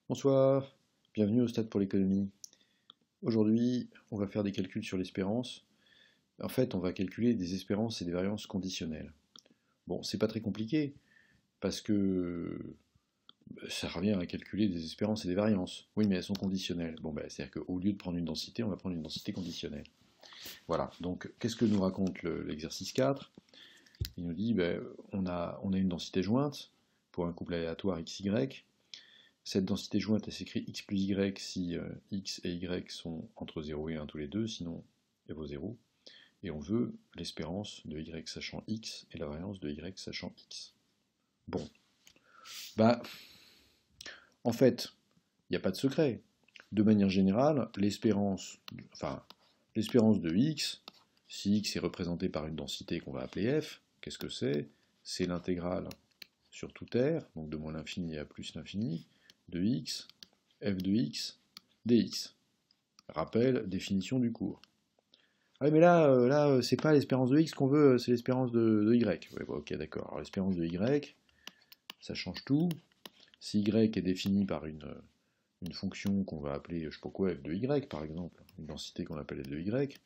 Bonsoir, bienvenue au Stade pour l'économie. Aujourd'hui, on va faire des calculs sur l'espérance. En fait, on va calculer des espérances et des variances conditionnelles. Bon, c'est pas très compliqué parce que ça revient à calculer des espérances et des variances. Oui, mais elles sont conditionnelles. Bon, ben, c'est-à-dire qu'au lieu de prendre une densité, on va prendre une densité conditionnelle. Voilà, donc qu'est-ce que nous raconte l'exercice 4? Il nous dit, ben, on a une densité jointe pour un couple aléatoire XY. Cette densité jointe, elle s'écrit x plus y si x et y sont entre 0 et 1 tous les deux, sinon elle vaut 0. Et on veut l'espérance de y sachant x et la variance de y sachant x. Bon, bah, en fait, il n'y a pas de secret. De manière générale, l'espérance de x, si x est représenté par une densité qu'on va appeler f, qu'est-ce que c'est? C'est l'intégrale sur tout R, donc de moins l'infini à plus l'infini, de x, f de x, dx. Rappel, définition du cours. Ah oui, mais là, c'est pas l'espérance de x qu'on veut, c'est l'espérance de y. Ouais, bon, ok, d'accord. Alors l'espérance de y, ça change tout. Si y est défini par une fonction qu'on va appeler, je sais pas quoi, f de y, par exemple, une densité qu'on appelle f de y,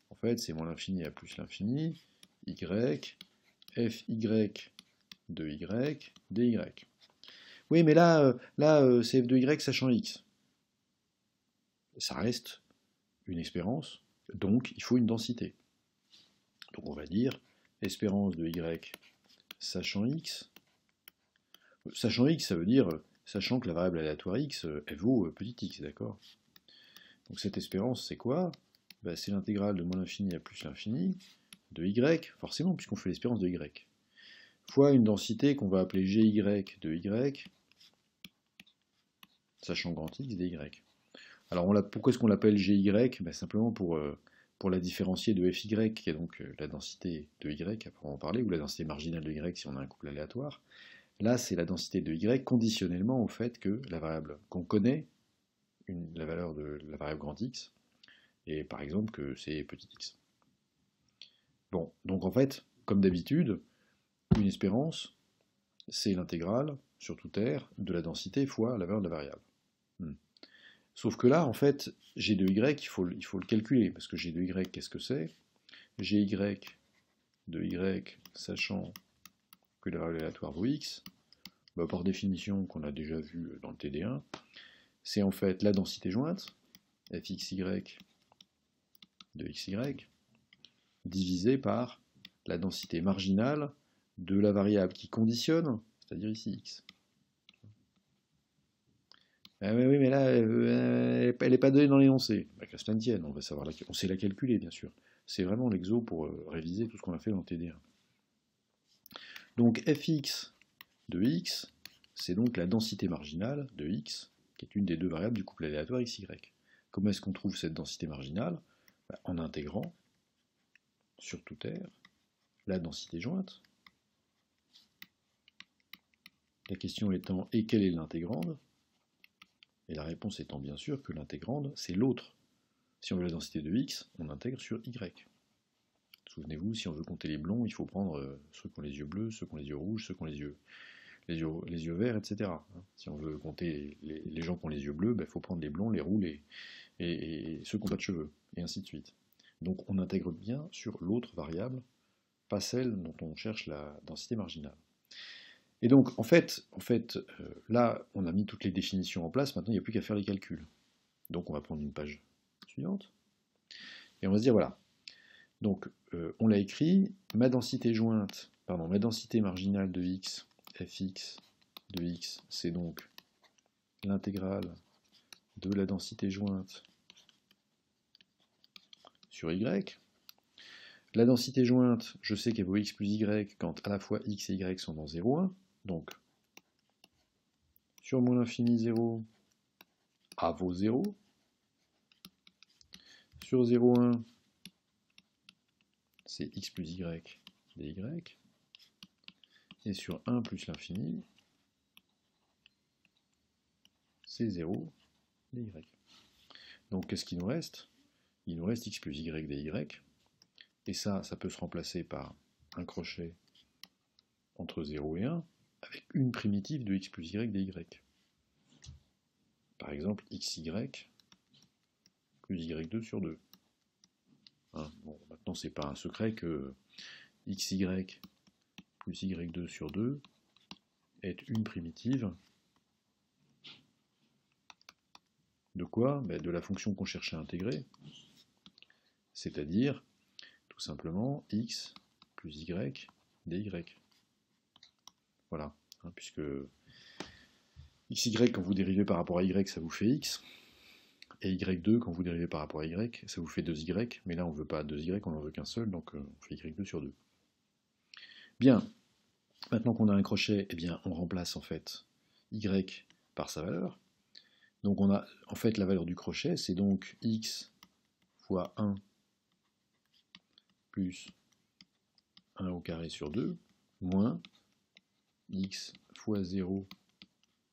en fait, c'est moins l'infini à plus l'infini, y, fy de y, dy. Oui, mais là, c'est f de y sachant x. Ça reste une espérance, donc il faut une densité. Donc on va dire espérance de y sachant x. Sachant x, ça veut dire sachant que la variable aléatoire x, elle vaut petit x, d'accord? Donc cette espérance, c'est quoi? Bah, c'est l'intégrale de moins l'infini à plus l'infini de y, forcément, puisqu'on fait l'espérance de y, fois une densité qu'on va appeler gy de y, sachant grand x dy. Alors pourquoi est-ce qu'on l'appelle gy? Ben, simplement pour la différencier de fy, qui est donc la densité de y, à proprement parler, ou la densité marginale de y si on a un couple aléatoire. Là, c'est la densité de y conditionnellement au fait que la variable qu'on connaît, la valeur de la variable grand X, et par exemple que c'est petit x. Bon, donc en fait, comme d'habitude, une espérance, c'est l'intégrale sur tout R de la densité fois la valeur de la variable. Sauf que là, en fait, g de y, il faut le calculer, parce que g de y, qu'est-ce que c'est? Gy de y, sachant que la variable aléatoire vaut x, bah, par définition qu'on a déjà vu dans le TD1, c'est en fait la densité jointe, fxy de xy, divisée par la densité marginale de la variable qui conditionne, c'est-à-dire ici x. Ah oui, mais là, elle n'est pas donnée dans l'énoncé. Bah, qu'à cela ne tienne, on sait la calculer, bien sûr. C'est vraiment l'exo pour réviser tout ce qu'on a fait dans le TD1. Donc fx de x, c'est donc la densité marginale de x, qui est une des deux variables du couple aléatoire xy. Comment est-ce qu'on trouve cette densité marginale? En intégrant sur tout R la densité jointe. La question étant, et quelle est l'intégrande? Et la réponse étant bien sûr que l'intégrande, c'est l'autre. Si on veut la densité de x, on intègre sur y. Souvenez-vous, si on veut compter les blonds, il faut prendre ceux qui ont les yeux bleus, ceux qui ont les yeux rouges, ceux qui ont les yeux verts, etc. Si on veut compter les gens qui ont les yeux bleus, il faut prendre les blonds, les roux, et ceux qui n'ont pas de cheveux, et ainsi de suite. Donc on intègre bien sur l'autre variable, pas celle dont on cherche la densité marginale. Et donc, en fait, là, on a mis toutes les définitions en place, maintenant il n'y a plus qu'à faire les calculs. Donc on va prendre une page suivante, et on va se dire, voilà, donc on l'a écrit, ma densité marginale de x, fx de x, c'est donc l'intégrale de la densité jointe sur y. La densité jointe, je sais qu'elle vaut x plus y quand à la fois x et y sont dans 0,1. Donc, sur moins l'infini 0, a vaut 0. Sur 0,1, c'est x plus y dy. Et sur 1 plus l'infini, c'est 0 dy. Donc, qu'est-ce qu'il nous reste? Il nous reste x plus y dy. Et ça peut se remplacer par un crochet entre 0 et 1 avec une primitive de x plus y dy. par exemple xy plus y2 sur 2. Hein, bon, maintenant, c'est pas un secret que xy plus y2 sur 2 est une primitive de quoi? Ben, de la fonction qu'on cherchait à intégrer, c'est-à-dire tout simplement x plus y dy. Voilà, hein, puisque xy, quand vous dérivez par rapport à y, ça vous fait x, et y2, quand vous dérivez par rapport à y, ça vous fait 2y, mais là on ne veut pas 2y, on n'en veut qu'un seul, donc on fait y2 sur 2. Bien, maintenant qu'on a un crochet, eh bien, on remplace en fait y par sa valeur. Donc on a en fait la valeur du crochet, c'est donc x fois 1 plus 1 au carré sur 2, moins x fois 0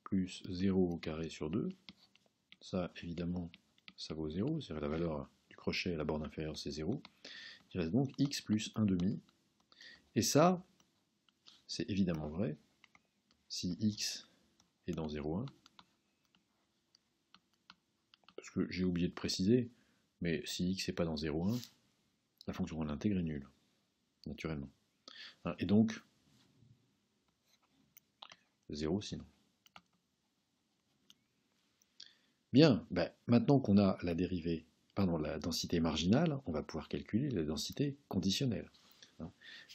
plus 0 au carré sur 2. Ça, évidemment, ça vaut 0, c'est-à-dire la valeur du crochet à la borne inférieure, c'est 0. Il reste donc x plus 1 demi. Et ça, c'est évidemment vrai si x est dans 0,1. Parce que j'ai oublié de préciser, mais si x n'est pas dans 0,1, la fonction qu'on intègre est nulle, naturellement. Et donc, 0 sinon. Bien, ben, maintenant qu'on a la dérivée, pardon, la densité marginale, on va pouvoir calculer la densité conditionnelle.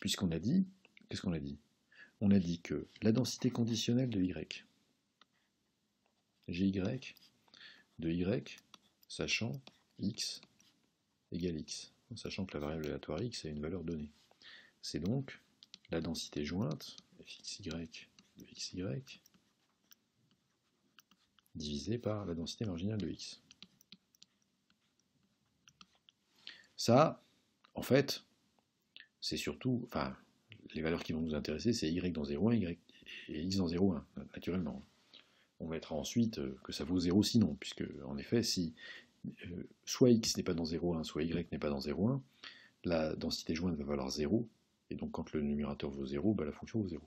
Puisqu'on a dit, qu'est-ce qu'on a dit? On a dit que la densité conditionnelle de y, gy de y, sachant x égale x, sachant que la variable aléatoire x a une valeur donnée. C'est donc la densité jointe fxy de xy divisé par la densité marginale de x. Ça, en fait, c'est surtout, enfin, les valeurs qui vont nous intéresser, c'est y dans 0,1 y et x dans 0,1, naturellement. On mettra ensuite que ça vaut 0 sinon, puisque, en effet, si soit x n'est pas dans 0,1, soit y n'est pas dans 0,1, la densité jointe va valoir 0, et donc quand le numérateur vaut 0, bah, la fonction vaut 0.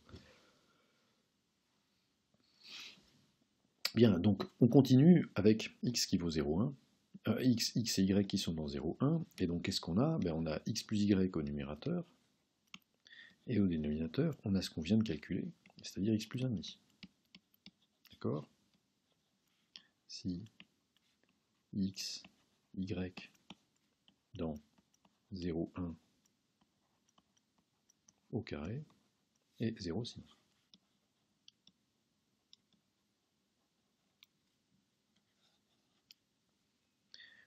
Bien, donc on continue avec x qui vaut 0,1, x et y qui sont dans 0,1, et donc qu'est-ce qu'on a? Ben, on a x plus y au numérateur, et au dénominateur, on a ce qu'on vient de calculer, c'est-à-dire x plus 1,5. D'accord? Si x, y dans 0,1 au carré, et 0 sinon.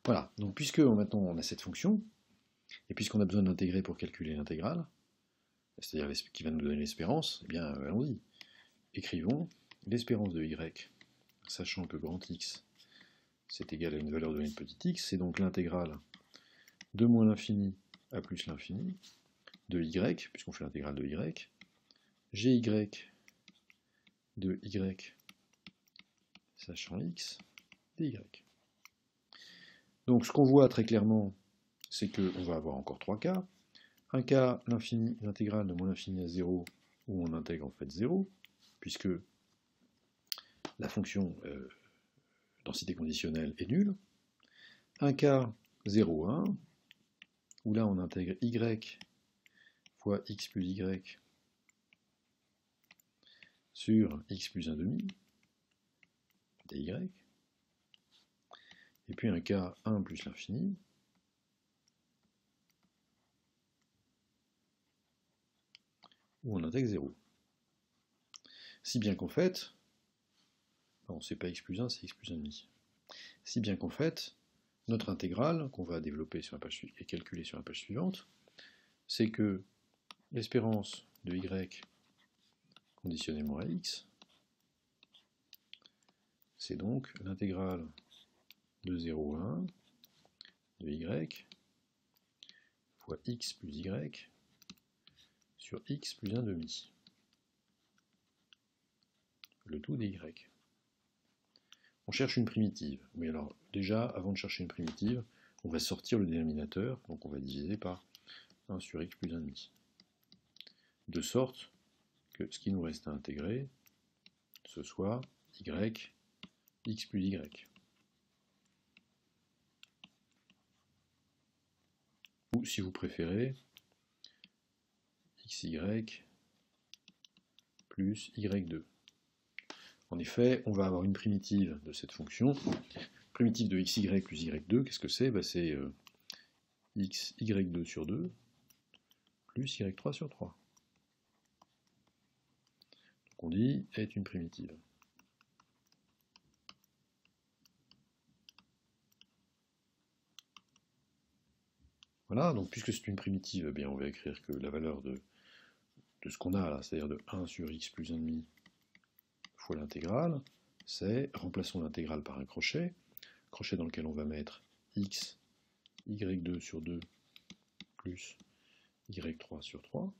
Voilà, donc puisque maintenant on a cette fonction, et puisqu'on a besoin d'intégrer pour calculer l'intégrale, c'est-à-dire qui va nous donner l'espérance, eh bien allons-y. Écrivons l'espérance de y, sachant que grand X c'est égal à une valeur donnée de petit x, c'est donc l'intégrale de moins l'infini à plus l'infini de y, puisqu'on fait l'intégrale de y, gy de y, sachant x, dy. Donc ce qu'on voit très clairement, c'est qu'on va avoir encore trois cas. Un cas, l'intégrale de moins l'infini à 0, où on intègre en fait 0, puisque la fonction densité conditionnelle est nulle. Un cas 0, 1, où là on intègre y fois x plus y sur x plus 1 demi, dy. Et puis un cas 1 plus l'infini, où on intègre 0. Si bien qu'en fait, non, c'est pas x plus 1, c'est x plus 1 demi. Si bien qu'en fait, notre intégrale, qu'on va développer sur la page et calculer sur la page suivante, c'est que l'espérance de y conditionnellement à x, c'est donc l'intégrale de 0 à 1 de y fois x plus y sur x plus 1 demi. Le tout des y. On cherche une primitive. Mais alors, déjà, avant de chercher une primitive, on va sortir le dénominateur, donc on va diviser par 1 sur x plus 1 demi. De sorte que ce qui nous reste à intégrer, ce soit y x plus y. Ou si vous préférez, xy plus y2. En effet, on va avoir une primitive de cette fonction. Primitive de xy plus y2, qu'est-ce que c'est? C'est xy2 sur 2 plus y3 sur 3. Donc on dit est une primitive. Voilà, donc puisque c'est une primitive, eh bien on va écrire que la valeur de ce qu'on a là, c'est-à-dire de 1 sur x plus 1,5 fois l'intégrale, c'est, remplaçons l'intégrale par un crochet dans lequel on va mettre x, y2 sur 2 plus y3 sur 3,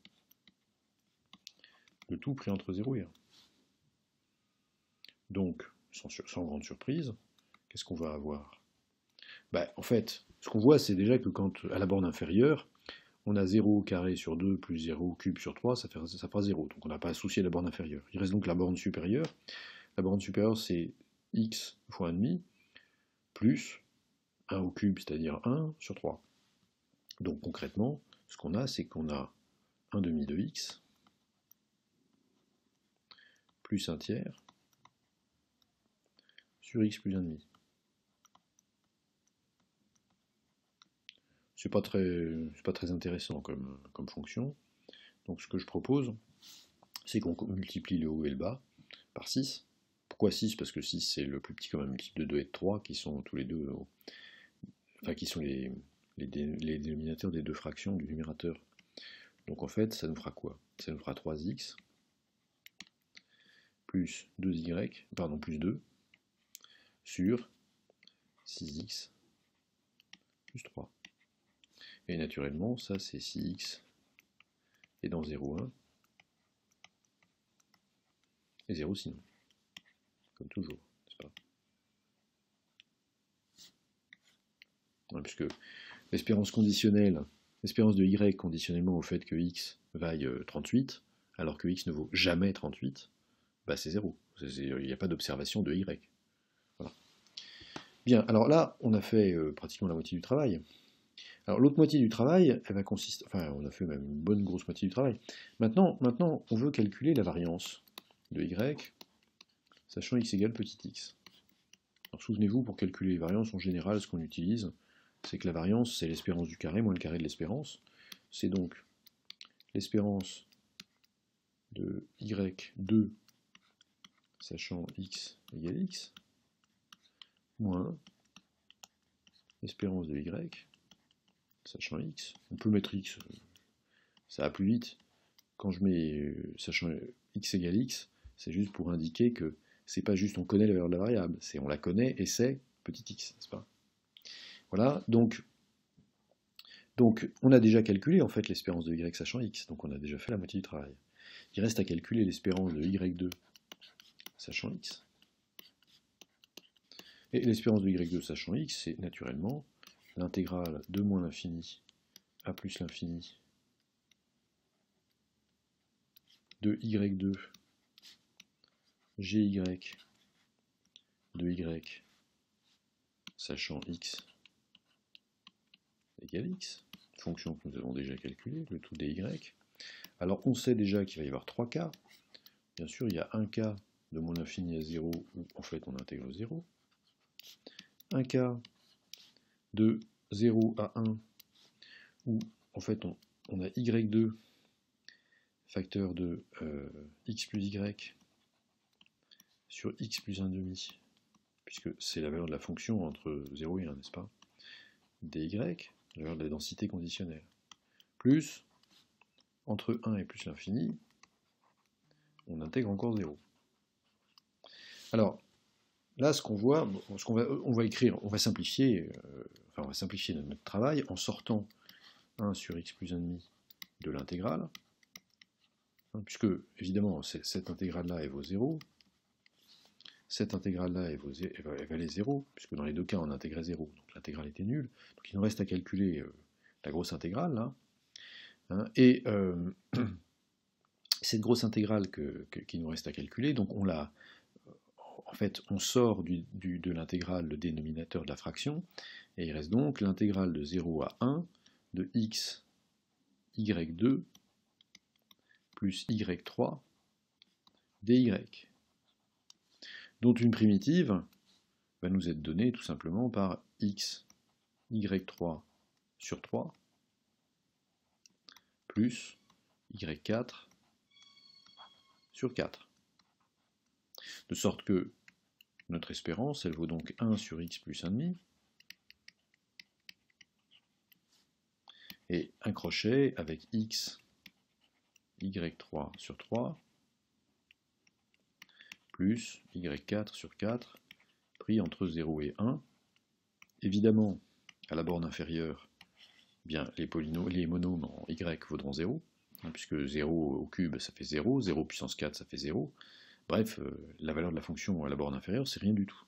le tout pris entre 0 et 1. Donc, sans grande surprise, qu'est-ce qu'on va avoir? En fait, ce qu'on voit, c'est déjà que quand, à la borne inférieure, on a 0 carré sur 2 plus 0 cube sur 3, ça fera 0. Donc on n'a pas à soucier de la borne inférieure. Il reste donc la borne supérieure. La borne supérieure, c'est x fois 1,5 plus 1 au cube, c'est-à-dire 1 sur 3. Donc concrètement, ce qu'on a, c'est qu'on a 1 demi de x plus 1 tiers sur x plus 1,5. C'est pas très intéressant comme fonction. Donc ce que je propose, c'est qu'on multiplie le haut et le bas par 6. Pourquoi 6? Parce que 6 c'est le plus petit commun multiple de 2 et de 3, qui sont tous les deux, qui sont les dénominateurs des deux fractions du numérateur. Donc en fait, ça nous fera quoi? Ça nous fera 3x plus 2y, pardon, plus 2 sur 6x plus 3. Et naturellement, ça c'est 6x est dans 0, 1, et 0 sinon. Comme toujours, n'est-ce pas? Ouais, puisque l'espérance conditionnelle, l'espérance de y conditionnellement au fait que x vaille 38, alors que x ne vaut jamais 38, c'est 0. Il n'y a pas d'observation de y. Voilà. Bien, alors là, on a fait pratiquement la moitié du travail. Alors l'autre moitié du travail, elle va consister, enfin on a fait même une bonne grosse moitié du travail. Maintenant on veut calculer la variance de y, sachant x égale petit x. Alors souvenez-vous, pour calculer les variances, en général, ce qu'on utilise, c'est que la variance, c'est l'espérance du carré moins le carré de l'espérance. C'est donc l'espérance de y2, sachant x égale x, moins l'espérance de y, sachant x. On peut mettre x, ça va plus vite. Quand je mets sachant x égale x, c'est juste pour indiquer que c'est pas juste on connaît la valeur de la variable, c'est on la connaît et c'est petit x, n'est-ce pas? Voilà, donc on a déjà calculé en fait l'espérance de y sachant x, donc on a déjà fait la moitié du travail. Il reste à calculer l'espérance de y2 sachant x. Et l'espérance de y2 sachant x, c'est naturellement l'intégrale de moins l'infini à plus l'infini de y2 gy de y sachant x égale x, fonction que nous avons déjà calculée, le tout des y. Alors on sait déjà qu'il va y avoir 3 cas. Bien sûr, il y a un cas de moins l'infini à 0 où en fait on intègre 0. Un cas de 0 à 1 où en fait on a y2 facteur de x plus y sur x plus 1,5, puisque c'est la valeur de la fonction entre 0 et 1, n'est-ce pas? dy, la valeur de la densité conditionnelle, plus, entre 1 et plus l'infini, on intègre encore 0. Alors, là, ce qu'on voit, on va écrire, on va simplifier notre travail en sortant 1 sur x plus 1,5 de l'intégrale, puisque, évidemment, cette intégrale-là, elle vaut 0, cette intégrale-là, elle valait 0, puisque dans les deux cas, on intégrait 0, donc l'intégrale était nulle. Donc il nous reste à calculer la grosse intégrale, là. Et cette grosse intégrale qui nous reste à calculer, donc on l'a, en fait, on sort de l'intégrale le dénominateur de la fraction, et il reste donc l'intégrale de 0 à 1 de x, y2 plus y3 dy, dont une primitive va nous être donnée tout simplement par x, y3 sur 3 plus y4 sur 4. De sorte que notre espérance, elle vaut donc 1 sur x plus 1,5, et un crochet avec x, y3 sur 3, plus y4 sur 4, pris entre 0 et 1. Évidemment, à la borne inférieure, bien, les monômes en y vaudront 0, puisque 0 au cube, ça fait 0, 0 puissance 4, ça fait 0. Bref, la valeur de la fonction à la borne inférieure, c'est rien du tout.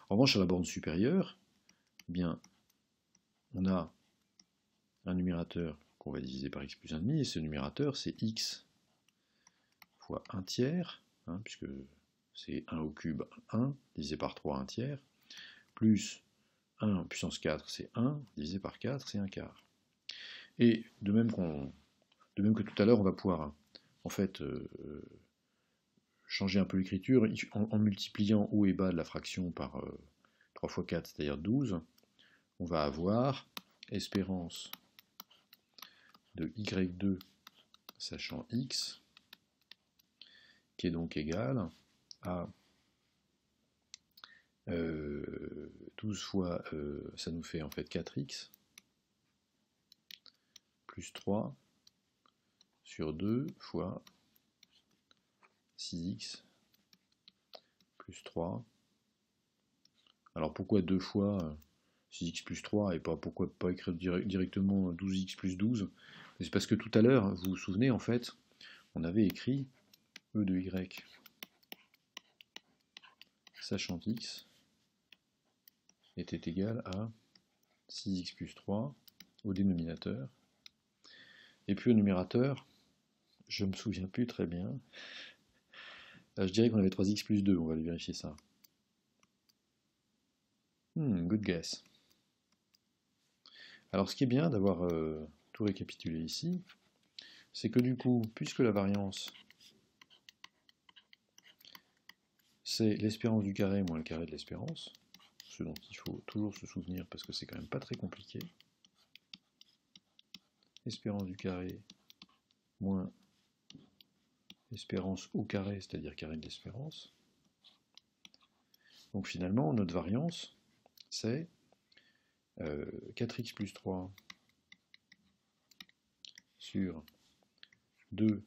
En revanche, à la borne supérieure, bien, on a un numérateur qu'on va diviser par x plus 1,5, et ce numérateur, c'est x fois 1 tiers, puisque c'est 1 au cube, 1, divisé par 3, 1 tiers, plus 1 puissance 4, c'est 1, divisé par 4, c'est 1 quart. Et de même que tout à l'heure, on va pouvoir, en fait, changer un peu l'écriture, en multipliant haut et bas de la fraction par 3 fois 4, c'est-à-dire 12, on va avoir espérance de y2 sachant x, qui est donc égal à 12 fois, ça nous fait en fait 4x, plus 3 sur 2 fois 6x plus 3. Alors pourquoi 2 fois 6x plus 3 et pourquoi pas écrire directement 12x plus 12? C'est parce que tout à l'heure, vous vous souvenez, en fait, on avait écrit e de y sachant x était égal à 6x plus 3 au dénominateur. Et puis au numérateur, je ne me souviens plus très bien. Je dirais qu'on avait 3x plus 2, on va vérifier ça. Good guess. Alors ce qui est bien d'avoir tout récapitulé ici, c'est que du coup, puisque la variance, c'est l'espérance du carré moins le carré de l'espérance, ce dont il faut toujours se souvenir parce que c'est quand même pas très compliqué, espérance du carré moins espérance au carré, c'est-à-dire carré de l'espérance. Donc finalement, notre variance, c'est 4x plus 3 sur 2,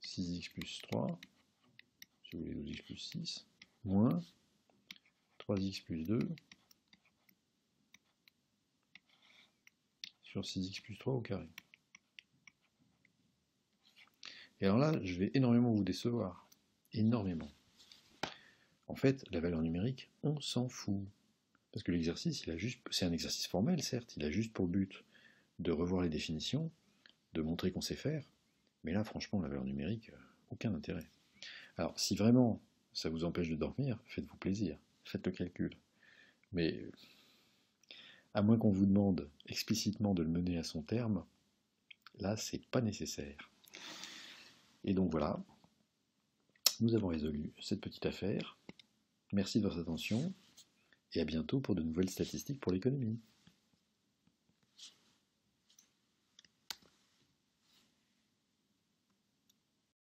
6x plus 3, si vous voulez 12x plus 6, moins 3x plus 2 sur 6x plus 3 au carré. Et alors là, je vais énormément vous décevoir. Énormément. En fait, la valeur numérique, on s'en fout. Parce que l'exercice, c'est un exercice formel, certes, il a juste pour but de revoir les définitions, de montrer qu'on sait faire, mais là, franchement, la valeur numérique, aucun intérêt. Alors, si vraiment ça vous empêche de dormir, faites-vous plaisir, faites le calcul. Mais, à moins qu'on vous demande explicitement de le mener à son terme, là, c'est pas nécessaire. Et donc voilà, nous avons résolu cette petite affaire. Merci de votre attention, et à bientôt pour de nouvelles statistiques pour l'économie.